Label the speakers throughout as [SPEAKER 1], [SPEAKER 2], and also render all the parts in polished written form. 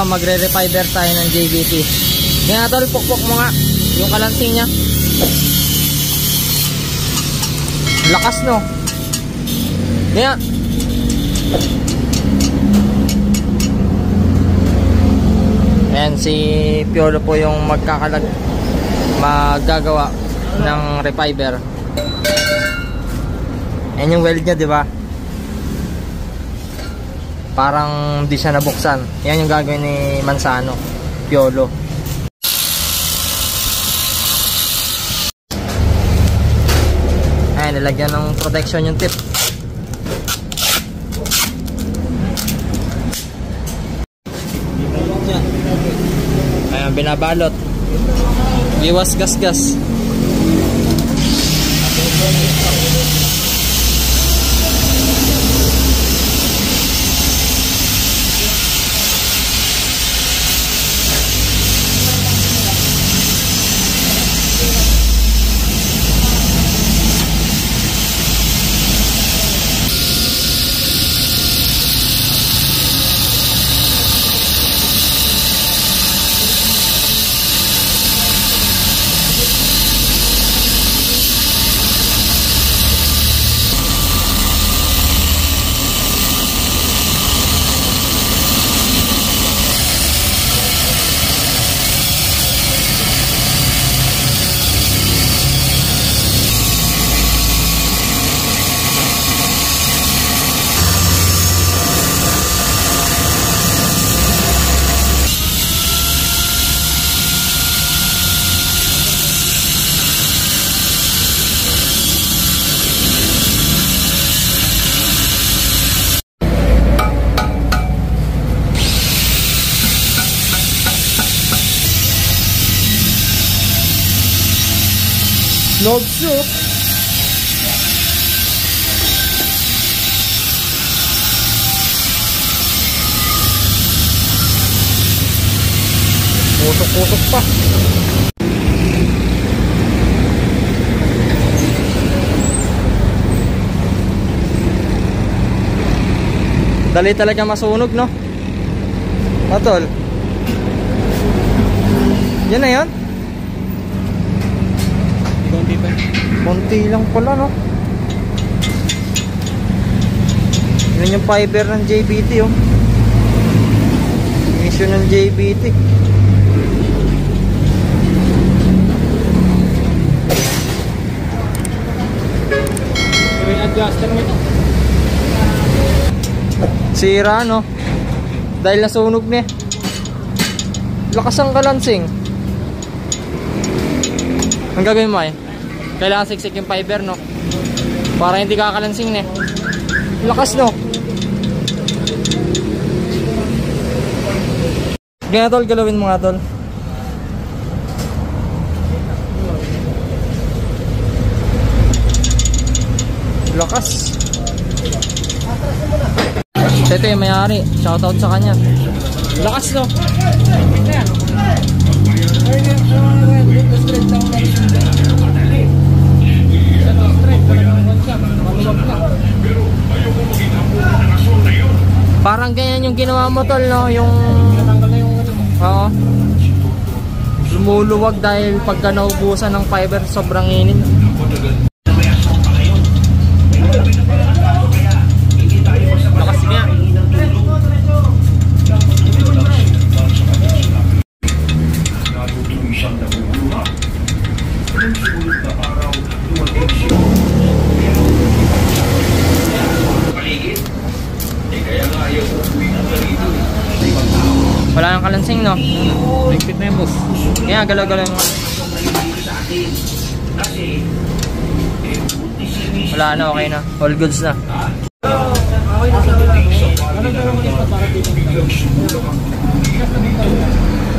[SPEAKER 1] magre-refiber tayo ng JBT. Yan tol, pukpok mo nga yung kalansing nya. Lakas no. Yan. Ayan, si Piolo po yung maggagawa ng refiber. Ayan yung weld nya, di ba? Parang hindi siya nabuksan. Yan yung gagawin ni Manzano, Piolo. Ayan, nilagyan ng protection yung tip. Ayan, binabalot. Iwas gas-gas. Log soup. Putok-putok pa. Dali talaga masunog, no? Matol. Yan na yan. Konti lang pala, no? Yan yung fiber ng JBT, oh. Mission ng JBT. Sira, no? Dahil nasunog na. Lakas ang kalansing. Ang gagawin mo ay kailangan siksik yung fiber, no? Para hindi kakalansing, ne? Lakas, no? Ganyan, tol, galawin mo nga, tol. Lakas. Ito yung mayari. Shoutout sa kanya. Lakas, no? Parang ganyan yung ginawa mo, tol, no? Yung oo, lumuluwag dahil pagka naubusan ng fiber sobrang init. Lakas nga. Wala nang kalansing, no? Ligpit na yung boss. Kaya galaw-galaw mo. Wala na, okay na. All goods na.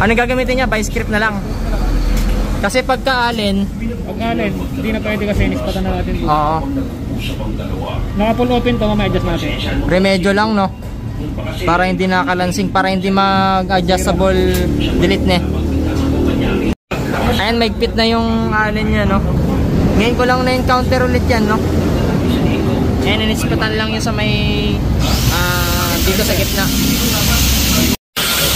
[SPEAKER 1] Ano gagamitin niya? By script na lang. Kasi pagka-alin, hindi na pwede kasi nispatan na natin. Oo. Naka-full open to, ma-adjust natin. Remedyo lang, no? Para hindi nakalansing, para hindi mag-adjustable delete na. Ayan, maigpit na yung alin niya, no? Ngayon ko lang na-encounter ulit yan, no? Ayan, inispatan lang yun sa may dito sa gitna.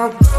[SPEAKER 2] out.